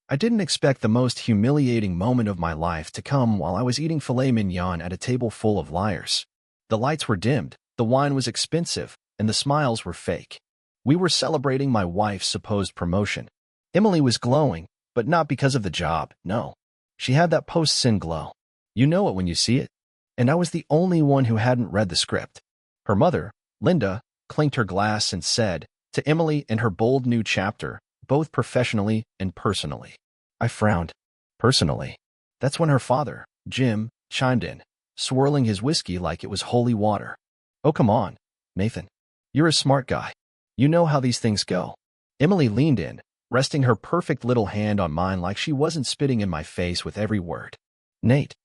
I didn't expect the most humiliating moment of my life to come while I was eating filet mignon at a table full of liars. The lights were dimmed, the wine was expensive, and the smiles were fake. We were celebrating my wife's supposed promotion. Emily was glowing, but not because of the job, no. She had that post-sin glow. You know it when you see it. And I was the only one who hadn't read the script. Her mother, Linda, clinked her glass and said, to Emily in her bold new chapter, both professionally and personally. I frowned. Personally. That's when her father, Jim, chimed in, swirling his whiskey like it was holy water. Oh, come on, Nathan. You're a smart guy. You know how these things go. Emily leaned in, resting her perfect little hand on mine like she wasn't spitting in my face with every word. Nate.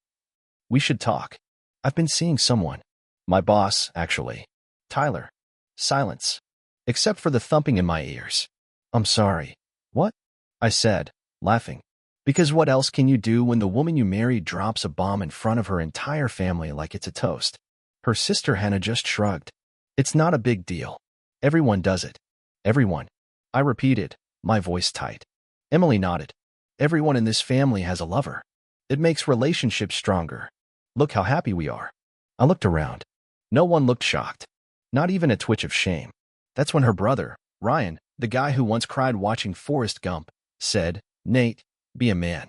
We should talk. I've been seeing someone. My boss, actually. Tyler. Silence. Except for the thumping in my ears. I'm sorry. What? I said, laughing. Because what else can you do when the woman you married drops a bomb in front of her entire family like it's a toast? Her sister Hannah just shrugged. It's not a big deal. Everyone does it. Everyone. I repeated, my voice tight. Emily nodded. Everyone in this family has a lover. It makes relationships stronger. Look how happy we are. I looked around. No one looked shocked. Not even a twitch of shame. That's when her brother, Ryan, the guy who once cried watching Forrest Gump, said, Nate, be a man.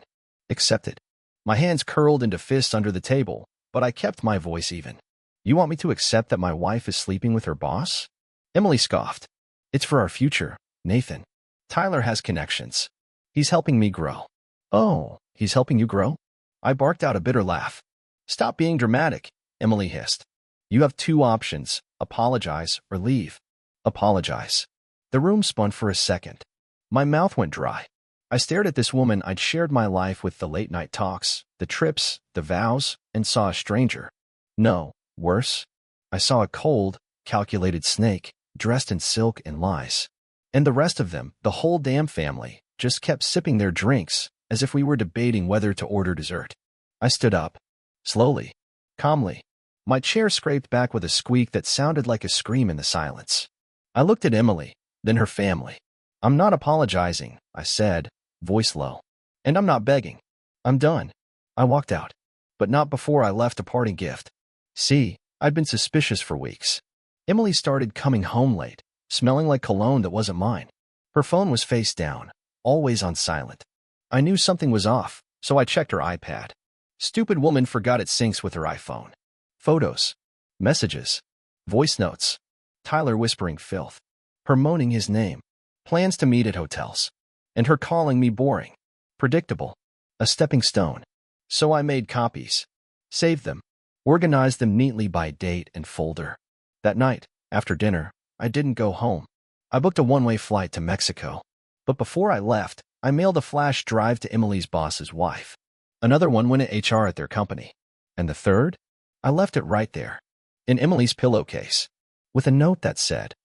Accept it. My hands curled into fists under the table, but I kept my voice even. You want me to accept that my wife is sleeping with her boss? Emily scoffed. It's for our future, Nathan. Tyler has connections. He's helping me grow. Oh, he's helping you grow? I barked out a bitter laugh. Stop being dramatic, Emily hissed. You have two options, apologize or leave. Apologize. The room spun for a second. My mouth went dry. I stared at this woman I'd shared my life with, the late-night talks, the trips, the vows, and saw a stranger. No, worse. I saw a cold, calculated snake, dressed in silk and lies. And the rest of them, the whole damn family, just kept sipping their drinks, as if we were debating whether to order dessert. I stood up. Slowly. Calmly. My chair scraped back with a squeak that sounded like a scream in the silence. I looked at Emily, then her family. I'm not apologizing, I said, voice low. And I'm not begging. I'm done. I walked out. But not before I left a parting gift. See, I'd been suspicious for weeks. Emily started coming home late, smelling like cologne that wasn't mine. Her phone was face down, always on silent. I knew something was off, so I checked her iPad. Stupid woman forgot it syncs with her iPhone. Photos. Messages. Voice notes. Tyler whispering filth. Her moaning his name. Plans to meet at hotels. And her calling me boring. Predictable. A stepping stone. So I made copies. Saved them. Organized them neatly by date and folder. That night, after dinner, I didn't go home. I booked a one-way flight to Mexico. But before I left, I mailed a flash drive to Emily's boss's wife. Another one went to HR at their company. And the third? I left it right there, in Emily's pillowcase, with a note that said,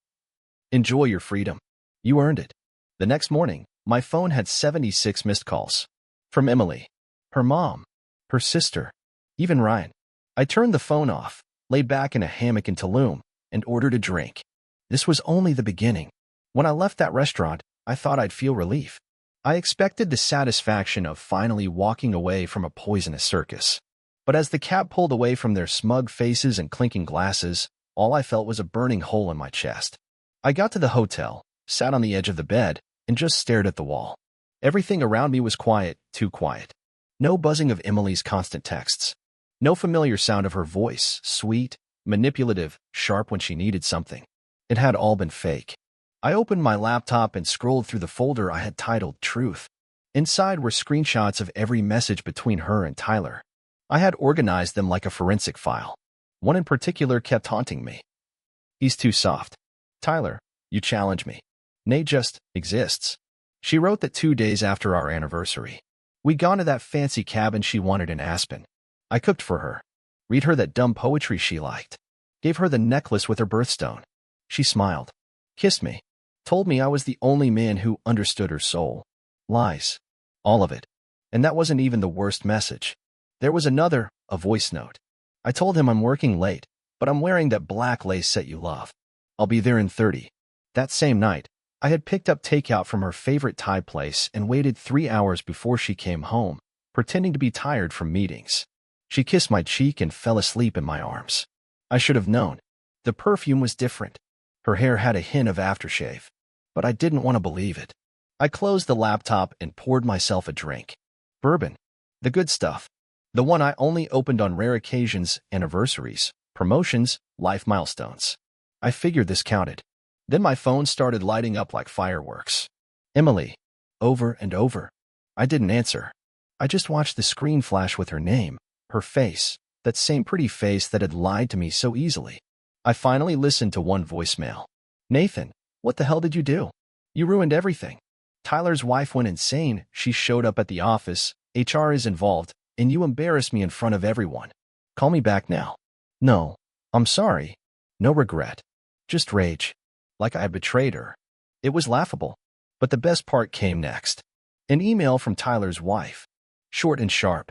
Enjoy your freedom. You earned it. The next morning, my phone had 76 missed calls. From Emily, her mom, her sister, even Ryan. I turned the phone off, laid back in a hammock in Tulum, and ordered a drink. This was only the beginning. When I left that restaurant, I thought I'd feel relief. I expected the satisfaction of finally walking away from a poisonous circus. But as the cab pulled away from their smug faces and clinking glasses, all I felt was a burning hole in my chest. I got to the hotel, sat on the edge of the bed, and just stared at the wall. Everything around me was quiet, too quiet. No buzzing of Emily's constant texts. No familiar sound of her voice, sweet, manipulative, sharp when she needed something. It had all been fake. I opened my laptop and scrolled through the folder I had titled Truth. Inside were screenshots of every message between her and Tyler. I had organized them like a forensic file. One in particular kept haunting me. He's too soft. Tyler, you challenge me. Nate just exists. She wrote that 2 days after our anniversary. We'd gone to that fancy cabin she wanted in Aspen. I cooked for her. Read her that dumb poetry she liked. Gave her the necklace with her birthstone. She smiled. Kissed me. Told me I was the only man who understood her soul. Lies. All of it. And that wasn't even the worst message. There was another, a voice note. I told him I'm working late, but I'm wearing that black lace set you love. I'll be there in 30. That same night, I had picked up takeout from her favorite Thai place and waited 3 hours before she came home, pretending to be tired from meetings. She kissed my cheek and fell asleep in my arms. I should have known. The perfume was different. Her hair had a hint of aftershave, but I didn't want to believe it. I closed the laptop and poured myself a drink. Bourbon. The good stuff. The one I only opened on rare occasions, anniversaries, promotions, life milestones. I figured this counted. Then my phone started lighting up like fireworks. Emily. Over and over. I didn't answer. I just watched the screen flash with her name, her face, that same pretty face that had lied to me so easily. I finally listened to one voicemail. Nathan, what the hell did you do? You ruined everything. Tyler's wife went insane. She showed up at the office. HR is involved, and you embarrassed me in front of everyone. Call me back now. No, I'm sorry. No regret. Just rage. Like I had betrayed her. It was laughable. But the best part came next. An email from Tyler's wife. Short and sharp.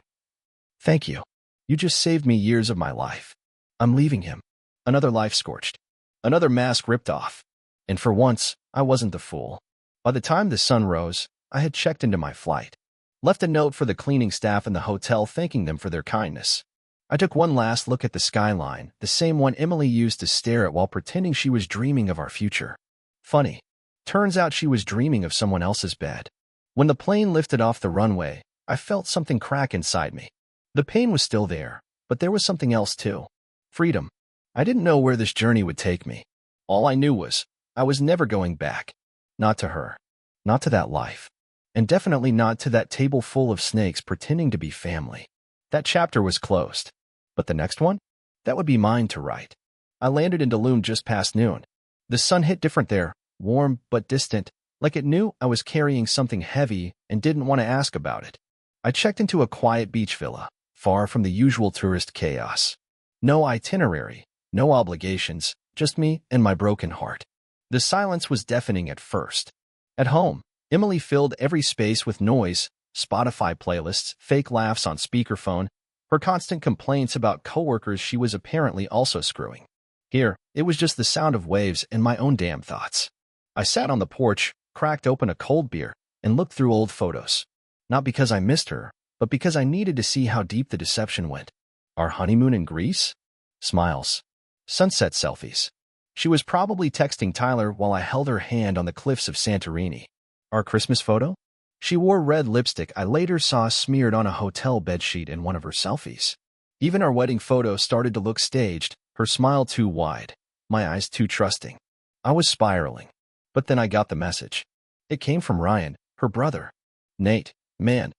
Thank you. You just saved me years of my life. I'm leaving him. Another life scorched. Another mask ripped off. And for once, I wasn't the fool. By the time the sun rose, I had checked into my flight. Left a note for the cleaning staff in the hotel thanking them for their kindness. I took one last look at the skyline, the same one Emily used to stare at while pretending she was dreaming of our future. Funny. Turns out she was dreaming of someone else's bed. When the plane lifted off the runway, I felt something crack inside me. The pain was still there, but there was something else too. Freedom. I didn't know where this journey would take me. All I knew was, I was never going back. Not to her. Not to that life. And definitely not to that table full of snakes pretending to be family. That chapter was closed. But the next one? That would be mine to write. I landed in Tulum just past noon. The sun hit different there, warm but distant, like it knew I was carrying something heavy and didn't want to ask about it. I checked into a quiet beach villa, far from the usual tourist chaos. No itinerary, no obligations, just me and my broken heart. The silence was deafening at first. At home, Emily filled every space with noise, Spotify playlists, fake laughs on speakerphone, her constant complaints about coworkers she was apparently also screwing. Here, it was just the sound of waves and my own damn thoughts. I sat on the porch, cracked open a cold beer, and looked through old photos. Not because I missed her, but because I needed to see how deep the deception went. Our honeymoon in Greece? Smiles. Sunset selfies. She was probably texting Tyler while I held her hand on the cliffs of Santorini. Our Christmas photo? She wore red lipstick I later saw smeared on a hotel bedsheet in one of her selfies. Even our wedding photo started to look staged, her smile too wide, my eyes too trusting. I was spiraling. But then I got the message. It came from Ryan, her brother. Nate, man.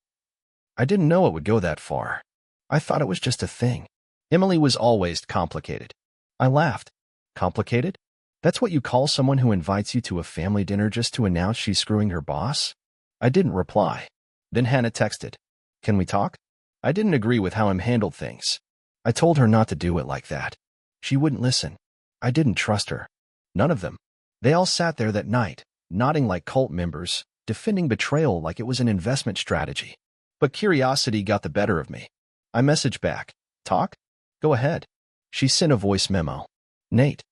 I didn't know it would go that far. I thought it was just a thing. Emily was always complicated. I laughed. Complicated? That's what you call someone who invites you to a family dinner just to announce she's screwing her boss? I didn't reply. Then Hannah texted. Can we talk? I didn't agree with how Em handled things. I told her not to do it like that. She wouldn't listen. I didn't trust her. None of them. They all sat there that night, nodding like cult members, defending betrayal like it was an investment strategy. But curiosity got the better of me. I messaged back. Talk? Go ahead. She sent a voice memo. Nate.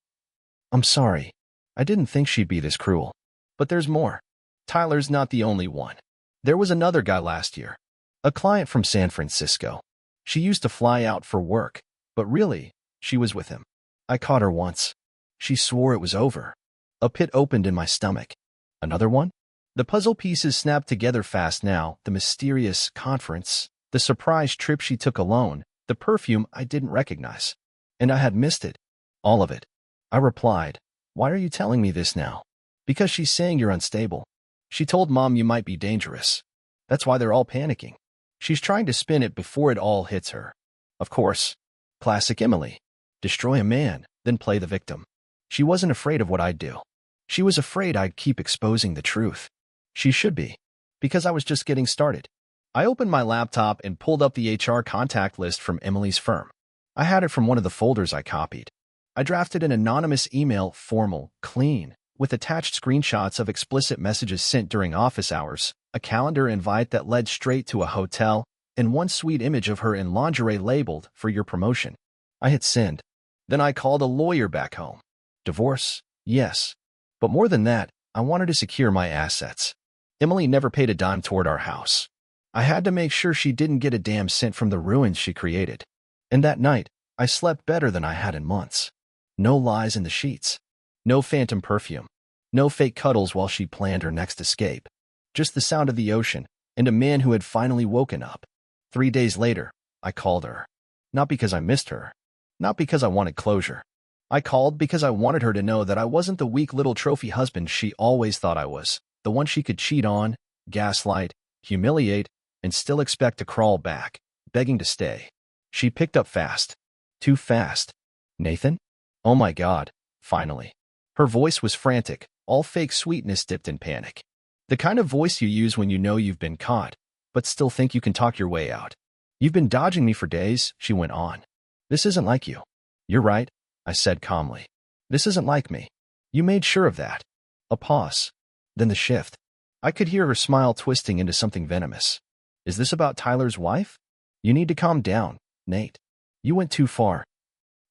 I'm sorry. I didn't think she'd be this cruel. But there's more. Tyler's not the only one. There was another guy last year. A client from San Francisco. She used to fly out for work, but really, she was with him. I caught her once. She swore it was over. A pit opened in my stomach. Another one? The puzzle pieces snapped together fast now, the mysterious conference, the surprise trip she took alone, the perfume I didn't recognize. And I had missed it. All of it. I replied, why are you telling me this now? Because she's saying you're unstable. She told Mom you might be dangerous. That's why they're all panicking. She's trying to spin it before it all hits her. Of course. Classic Emily. Destroy a man, then play the victim. She wasn't afraid of what I'd do. She was afraid I'd keep exposing the truth. She should be. Because I was just getting started. I opened my laptop and pulled up the HR contact list from Emily's firm. I had it from one of the folders I copied. I drafted an anonymous email, formal, clean, with attached screenshots of explicit messages sent during office hours, a calendar invite that led straight to a hotel, and one sweet image of her in lingerie labeled, for your promotion. I hit send. Then I called a lawyer back home. Divorce? Yes. But more than that, I wanted to secure my assets. Emily never paid a dime toward our house. I had to make sure she didn't get a damn cent from the ruins she created. And that night, I slept better than I had in months. No lies in the sheets. No phantom perfume. No fake cuddles while she planned her next escape. Just the sound of the ocean and a man who had finally woken up. 3 days later, I called her. Not because I missed her. Not because I wanted closure. I called because I wanted her to know that I wasn't the weak little trophy husband she always thought I was. The one she could cheat on, gaslight, humiliate, and still expect to crawl back, begging to stay. She picked up fast. Too fast. Nathan? Oh my God, finally. Her voice was frantic, all fake sweetness dipped in panic. The kind of voice you use when you know you've been caught, but still think you can talk your way out. You've been dodging me for days, she went on. This isn't like you. You're right, I said calmly. This isn't like me. You made sure of that. A pause. Then the shift. I could hear her smile twisting into something venomous. Is this about Tyler's wife? You need to calm down, Nate. You went too far.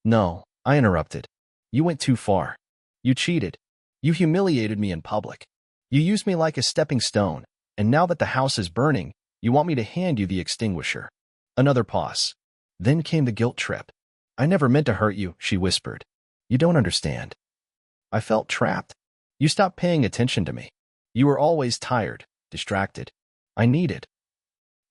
No, I interrupted. You went too far. You cheated. You humiliated me in public. You used me like a stepping stone, and now that the house is burning, you want me to hand you the extinguisher. Another pause. Then came the guilt trip. I never meant to hurt you, she whispered. You don't understand. I felt trapped. You stopped paying attention to me. You were always tired, distracted. I needed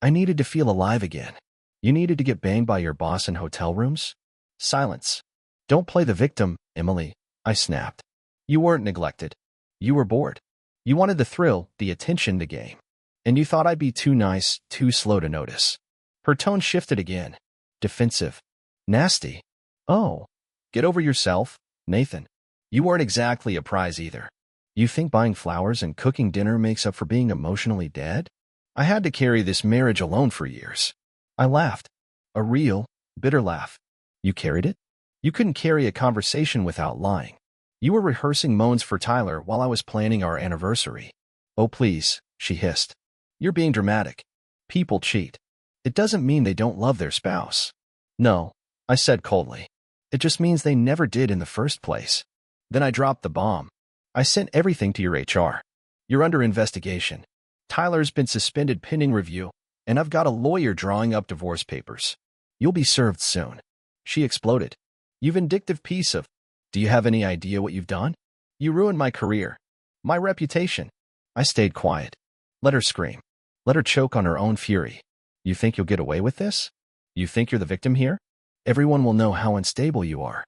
to feel alive again. You needed to get banged by your boss in hotel rooms? Silence. Don't play the victim, Emily, I snapped. You weren't neglected. You were bored. You wanted the thrill, the attention, the game. And you thought I'd be too nice, too slow to notice. Her tone shifted again. Defensive. Nasty. Oh. Get over yourself, Nathan. You weren't exactly a prize either. You think buying flowers and cooking dinner makes up for being emotionally dead? I had to carry this marriage alone for years. I laughed. A real, bitter laugh. You carried it? You couldn't carry a conversation without lying. You were rehearsing moans for Tyler while I was planning our anniversary. Oh please, she hissed. You're being dramatic. People cheat. It doesn't mean they don't love their spouse. No, I said coldly. It just means they never did in the first place. Then I dropped the bomb. I sent everything to your HR. You're under investigation. Tyler's been suspended pending review, and I've got a lawyer drawing up divorce papers. You'll be served soon. She exploded. You vindictive piece of... Do you have any idea what you've done? You ruined my career. My reputation. I stayed quiet. Let her scream. Let her choke on her own fury. You think you'll get away with this? You think you're the victim here? Everyone will know how unstable you are.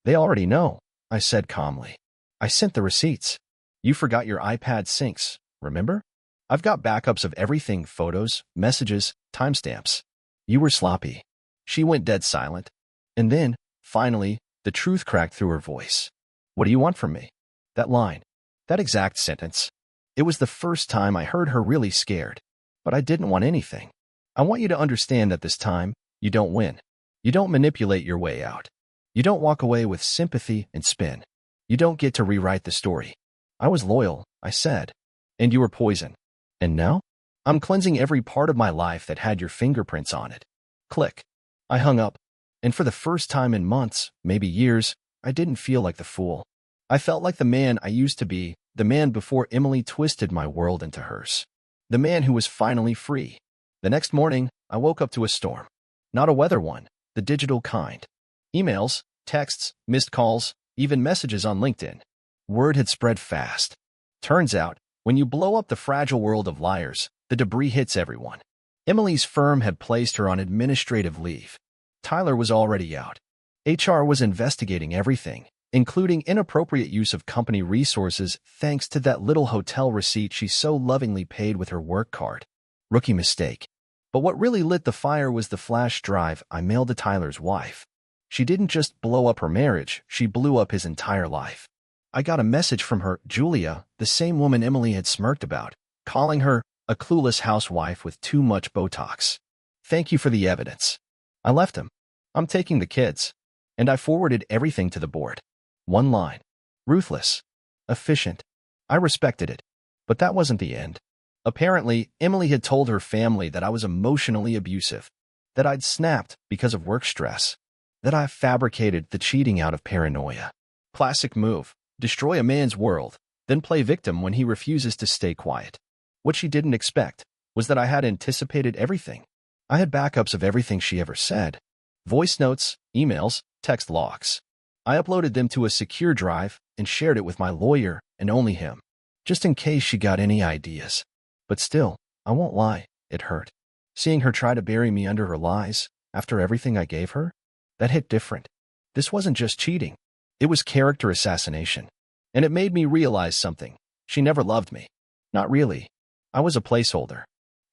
They already know, I said calmly. I sent the receipts. You forgot your iPad syncs, remember? I've got backups of everything, photos, messages, timestamps. You were sloppy. She went dead silent. And then, finally, the truth cracked through her voice. What do you want from me? That line. That exact sentence. It was the first time I heard her really scared. But I didn't want anything. I want you to understand that this time, you don't win. You don't manipulate your way out. You don't walk away with sympathy and spin. You don't get to rewrite the story. I was loyal, I said. And you were poison. And now? I'm cleansing every part of my life that had your fingerprints on it. Click. I hung up. And for the first time in months, maybe years, I didn't feel like the fool. I felt like the man I used to be, the man before Emily twisted my world into hers. The man who was finally free. The next morning, I woke up to a storm. Not a weather one, the digital kind. Emails, texts, missed calls, even messages on LinkedIn. Word had spread fast. Turns out, when you blow up the fragile world of liars, the debris hits everyone. Emily's firm had placed her on administrative leave. Tyler was already out. HR was investigating everything, including inappropriate use of company resources thanks to that little hotel receipt she so lovingly paid with her work card. Rookie mistake. But what really lit the fire was the flash drive I mailed to Tyler's wife. She didn't just blow up her marriage, she blew up his entire life. I got a message from her, Julia, the same woman Emily had smirked about, calling her a clueless housewife with too much Botox. Thank you for the evidence. I left him. I'm taking the kids. And I forwarded everything to the board. One line. Ruthless. Efficient. I respected it. But that wasn't the end. Apparently, Emily had told her family that I was emotionally abusive, that I'd snapped because of work stress, that I fabricated the cheating out of paranoia. Classic move. Destroy a man's world, then play victim when he refuses to stay quiet. What she didn't expect was that I had anticipated everything. I had backups of everything she ever said. Voice notes, emails, text logs. I uploaded them to a secure drive and shared it with my lawyer and only him, just in case she got any ideas. But still, I won't lie, it hurt. Seeing her try to bury me under her lies, after everything I gave her, that hit different. This wasn't just cheating. It was character assassination. And it made me realize something. She never loved me. Not really. I was a placeholder.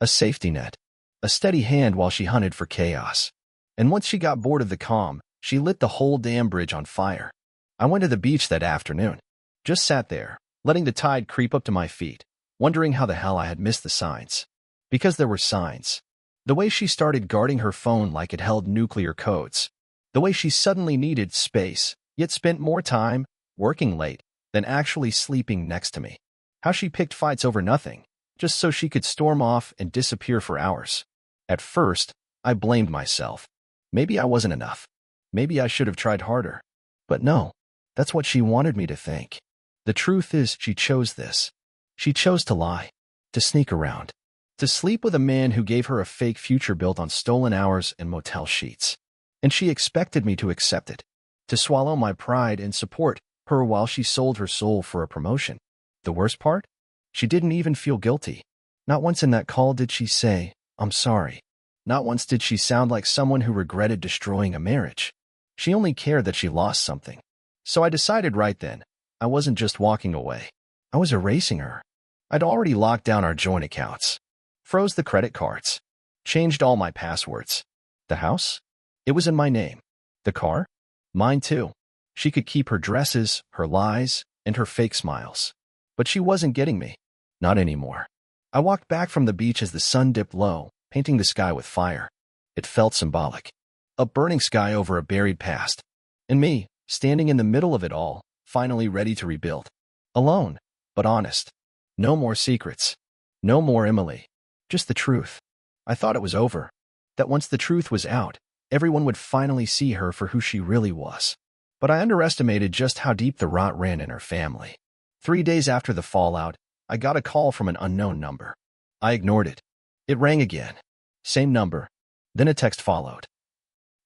A safety net. A steady hand while she hunted for chaos. And once she got bored of the calm, she lit the whole damn bridge on fire. I went to the beach that afternoon. Just sat there, letting the tide creep up to my feet, wondering how the hell I had missed the signs. Because there were signs. The way she started guarding her phone like it held nuclear codes. The way she suddenly needed space, yet spent more time working late than actually sleeping next to me. How she picked fights over nothing, just so she could storm off and disappear for hours. At first, I blamed myself. Maybe I wasn't enough. Maybe I should have tried harder. But no, that's what she wanted me to think. The truth is, she chose this. She chose to lie, to sneak around, to sleep with a man who gave her a fake future built on stolen hours and motel sheets. And she expected me to accept it, to swallow my pride and support her while she sold her soul for a promotion. The worst part? She didn't even feel guilty. Not once in that call did she say, "I'm sorry." Not once did she sound like someone who regretted destroying a marriage. She only cared that she lost something. So I decided right then, I wasn't just walking away. I was erasing her. I'd already locked down our joint accounts, froze the credit cards, changed all my passwords. The house? It was in my name. The car? Mine too. She could keep her dresses, her lies, and her fake smiles. But she wasn't getting me. Not anymore. I walked back from the beach as the sun dipped low, painting the sky with fire. It felt symbolic. A burning sky over a buried past. And me, standing in the middle of it all, finally ready to rebuild. Alone, but honest. No more secrets. No more Emily. Just the truth. I thought it was over. That once the truth was out, everyone would finally see her for who she really was. But I underestimated just how deep the rot ran in her family. 3 days after the fallout, I got a call from an unknown number. I ignored it. It rang again. Same number. Then a text followed.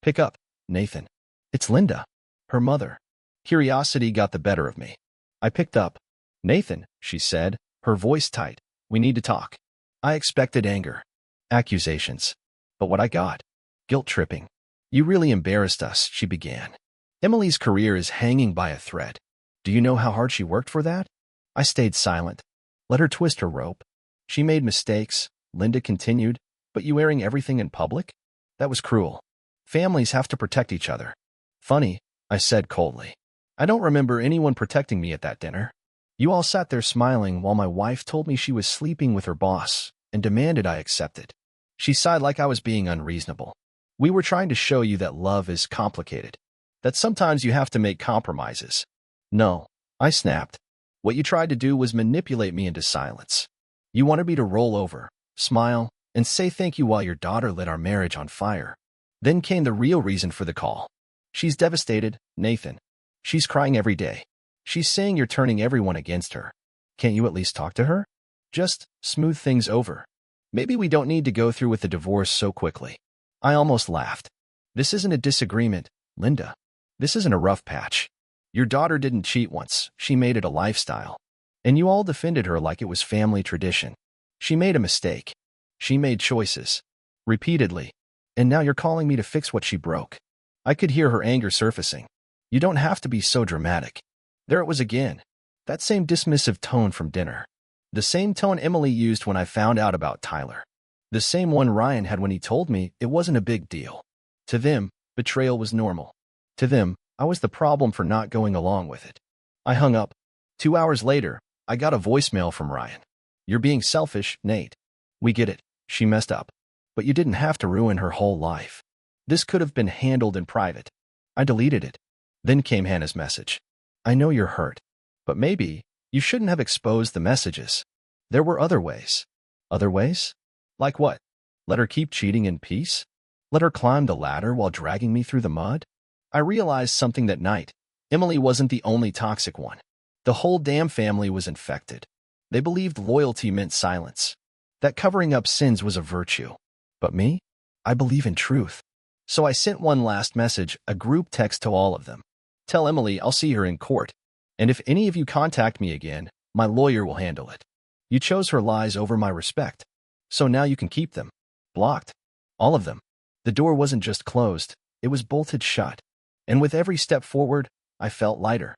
"Pick up, Nathan. It's Linda." Her mother. Curiosity got the better of me. I picked up. "Nathan," she said, her voice tight. "We need to talk." I expected anger. Accusations. But what I got? Guilt-tripping. "You really embarrassed us," she began. "Emily's career is hanging by a thread. Do you know how hard she worked for that?" I stayed silent. Let her twist her rope. "She made mistakes," Linda continued, "but you airing everything in public? That was cruel. Families have to protect each other." "Funny," I said coldly. "I don't remember anyone protecting me at that dinner. You all sat there smiling while my wife told me she was sleeping with her boss and demanded I accept it." She sighed like I was being unreasonable. "We were trying to show you that love is complicated, that sometimes you have to make compromises." "No," I snapped. "What you tried to do was manipulate me into silence. You wanted me to roll over, smile, and say thank you while your daughter lit our marriage on fire." Then came the real reason for the call. "She's devastated, Nathan. She's crying every day. She's saying you're turning everyone against her. Can't you at least talk to her? Just smooth things over. Maybe we don't need to go through with the divorce so quickly." I almost laughed. "This isn't a disagreement, Linda. This isn't a rough patch. Your daughter didn't cheat once. She made it a lifestyle. And you all defended her like it was family tradition. She made a mistake. She made choices. Repeatedly. And now you're calling me to fix what she broke." I could hear her anger surfacing. "You don't have to be so dramatic." There it was again. That same dismissive tone from dinner. The same tone Emily used when I found out about Tyler. The same one Ryan had when he told me it wasn't a big deal. To them, betrayal was normal. To them, I was the problem for not going along with it. I hung up. 2 hours later, I got a voicemail from Ryan. "You're being selfish, Nate. We get it. She messed up. But you didn't have to ruin her whole life. This could have been handled in private." I deleted it. Then came Hannah's message. "I know you're hurt, but maybe you shouldn't have exposed the messages. There were other ways." Other ways? Like what? Let her keep cheating in peace? Let her climb the ladder while dragging me through the mud? I realized something that night. Emily wasn't the only toxic one. The whole damn family was infected. They believed loyalty meant silence, that covering up sins was a virtue. But me? I believe in truth. So I sent one last message, a group text to all of them. Tell Emily I'll see her in court. And if any of you contact me again, my lawyer will handle it. You chose her lies over my respect. So now you can keep them. Blocked. All of them. The door wasn't just closed, it was bolted shut. And with every step forward, I felt lighter.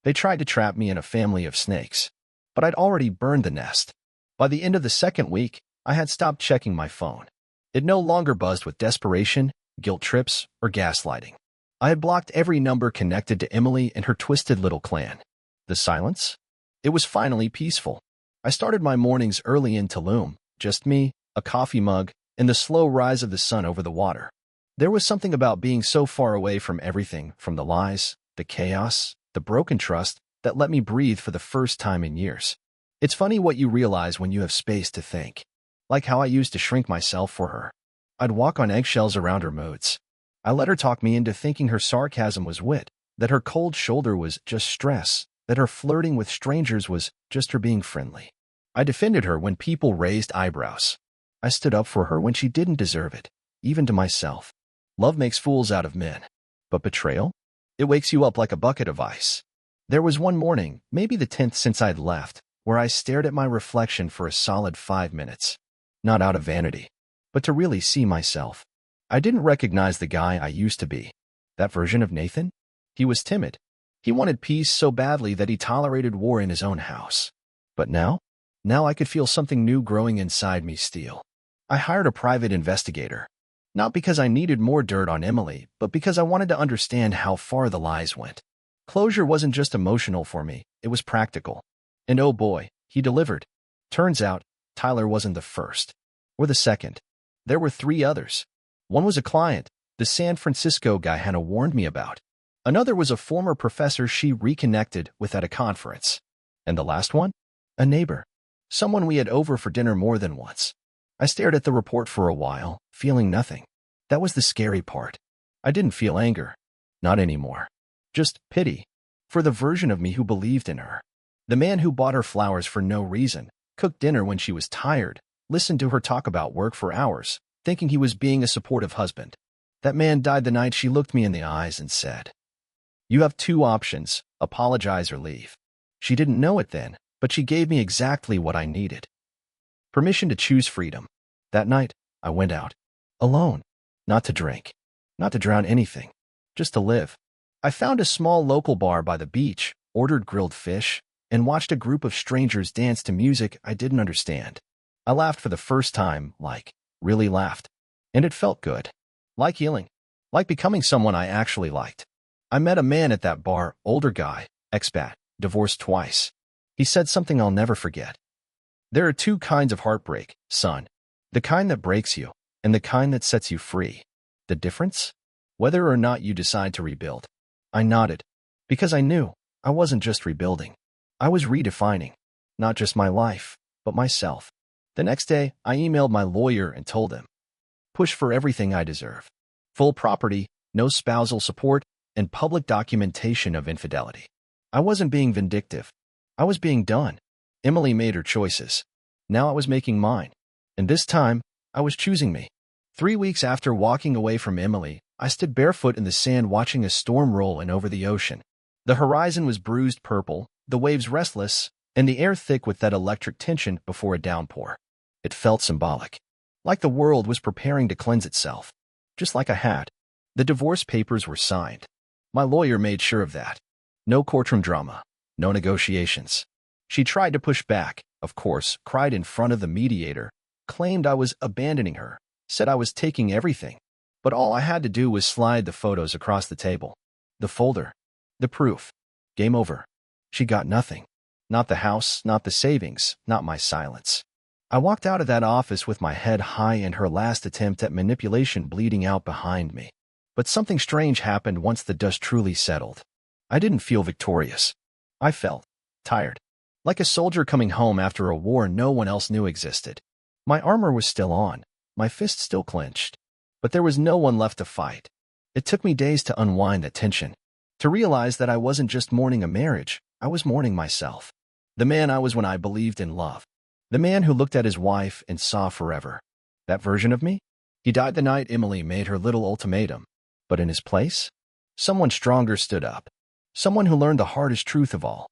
They tried to trap me in a family of snakes. But I'd already burned the nest. By the end of the second week, I had stopped checking my phone. It no longer buzzed with desperation, guilt trips, or gaslighting. I had blocked every number connected to Emily and her twisted little clan. The silence? It was finally peaceful. I started my mornings early in Tulum, just me, a coffee mug, and the slow rise of the sun over the water. There was something about being so far away from everything, from the lies, the chaos, the broken trust, that let me breathe for the first time in years. It's funny what you realize when you have space to think. Like how I used to shrink myself for her. I'd walk on eggshells around her moods. I let her talk me into thinking her sarcasm was wit, that her cold shoulder was just stress, that her flirting with strangers was just her being friendly. I defended her when people raised eyebrows. I stood up for her when she didn't deserve it, even to myself. Love makes fools out of men. But betrayal? It wakes you up like a bucket of ice. There was one morning, maybe the 10th since I'd left, where I stared at my reflection for a solid 5 minutes. Not out of vanity, but to really see myself. I didn't recognize the guy I used to be. That version of Nathan? He was timid. He wanted peace so badly that he tolerated war in his own house. But now I could feel something new growing inside me steal. I hired a private investigator. Not because I needed more dirt on Emily, but because I wanted to understand how far the lies went. Closure wasn't just emotional for me, it was practical. And oh boy, he delivered. Turns out, Tyler wasn't the first. Or the second. There were 3 others. One was a client, the San Francisco guy Hannah warned me about. Another was a former professor she reconnected with at a conference. And the last one? A neighbor. Someone we had over for dinner more than once. I stared at the report for a while, feeling nothing. That was the scary part. I didn't feel anger. Not anymore. Just pity. For the version of me who believed in her. The man who bought her flowers for no reason, cooked dinner when she was tired, listened to her talk about work for hours, thinking he was being a supportive husband. That man died the night she looked me in the eyes and said, "You have 2 options, apologize or leave." She didn't know it then, but she gave me exactly what I needed. Permission to choose freedom. That night, I went out. Alone. Not to drink. Not to drown anything. Just to live. I found a small local bar by the beach, ordered grilled fish, and watched a group of strangers dance to music I didn't understand. I laughed for the first time, really laughed. And it felt good. Like healing. Like becoming someone I actually liked. I met a man at that bar, older guy, expat, divorced twice. He said something I'll never forget. There are 2 kinds of heartbreak, son. The kind that breaks you, and the kind that sets you free. The difference? Whether or not you decide to rebuild. I nodded. Because I knew I wasn't just rebuilding. I was redefining. Not just my life, but myself. The next day, I emailed my lawyer and told him. Push for everything I deserve. Full property, no spousal support, and public documentation of infidelity. I wasn't being vindictive. I was being done. Emily made her choices. Now I was making mine. And this time, I was choosing me. 3 weeks after walking away from Emily, I stood barefoot in the sand watching a storm roll in over the ocean. The horizon was bruised purple, the waves restless, and the air thick with that electric tension before a downpour. It felt symbolic. Like the world was preparing to cleanse itself. Just like I had. The divorce papers were signed. My lawyer made sure of that. No courtroom drama. No negotiations. She tried to push back, of course, cried in front of the mediator, claimed I was abandoning her, said I was taking everything. But all I had to do was slide the photos across the table. The folder. The proof. Game over. She got nothing. Not the house, not the savings, not my silence. I walked out of that office with my head high and her last attempt at manipulation bleeding out behind me. But something strange happened once the dust truly settled. I didn't feel victorious. I felt tired. Like a soldier coming home after a war no one else knew existed. My armor was still on, my fists still clenched. But there was no one left to fight. It took me days to unwind that tension. To realize that I wasn't just mourning a marriage, I was mourning myself. The man I was when I believed in love. The man who looked at his wife and saw forever. That version of me? He died the night Emily made her little ultimatum. But in his place, someone stronger stood up. Someone who learned the hardest truth of all.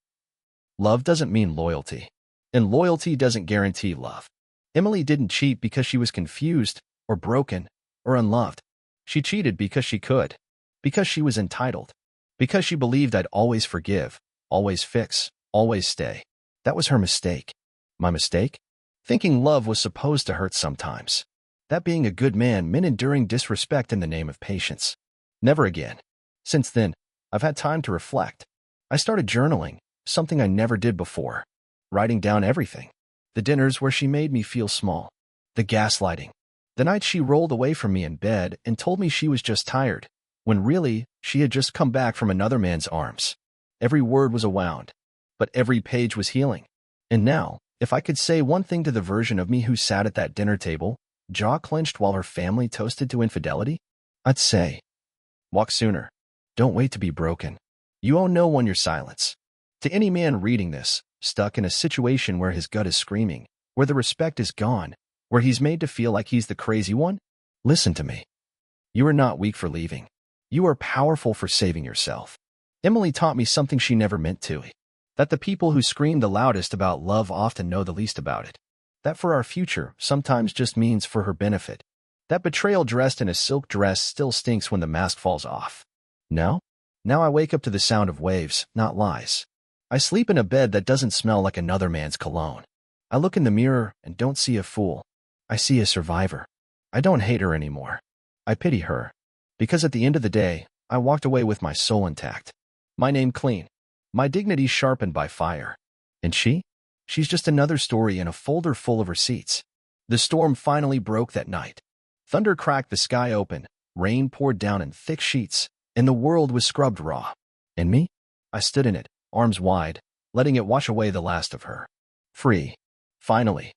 Love doesn't mean loyalty. And loyalty doesn't guarantee love. Emily didn't cheat because she was confused, or broken, or unloved. She cheated because she could. Because she was entitled. Because she believed I'd always forgive, always fix, always stay. That was her mistake. My mistake? Thinking love was supposed to hurt sometimes. That being a good man meant enduring disrespect in the name of patience. Never again. Since then, I've had time to reflect. I started journaling, something I never did before. Writing down everything. The dinners where she made me feel small. The gaslighting. The night she rolled away from me in bed and told me she was just tired, when really, she had just come back from another man's arms. Every word was a wound, but every page was healing. And now, if I could say one thing to the version of me who sat at that dinner table, jaw clenched while her family toasted to infidelity, I'd say, walk sooner. Don't wait to be broken. You owe no one your silence. To any man reading this, stuck in a situation where his gut is screaming, where the respect is gone, where he's made to feel like he's the crazy one, listen to me. You are not weak for leaving. You are powerful for saving yourself. Emily taught me something she never meant to. That the people who scream the loudest about love often know the least about it. That for our future sometimes just means for her benefit. That betrayal dressed in a silk dress still stinks when the mask falls off. Now I wake up to the sound of waves, not lies. I sleep in a bed that doesn't smell like another man's cologne. I look in the mirror and don't see a fool. I see a survivor. I don't hate her anymore. I pity her. Because at the end of the day, I walked away with my soul intact. My name clean. My dignity sharpened by fire. And she's just another story in a folder full of receipts. The storm finally broke that night. Thunder cracked the sky open, rain poured down in thick sheets, and the world was scrubbed raw. And me? I stood in it, arms wide, letting it wash away the last of her. Free. Finally.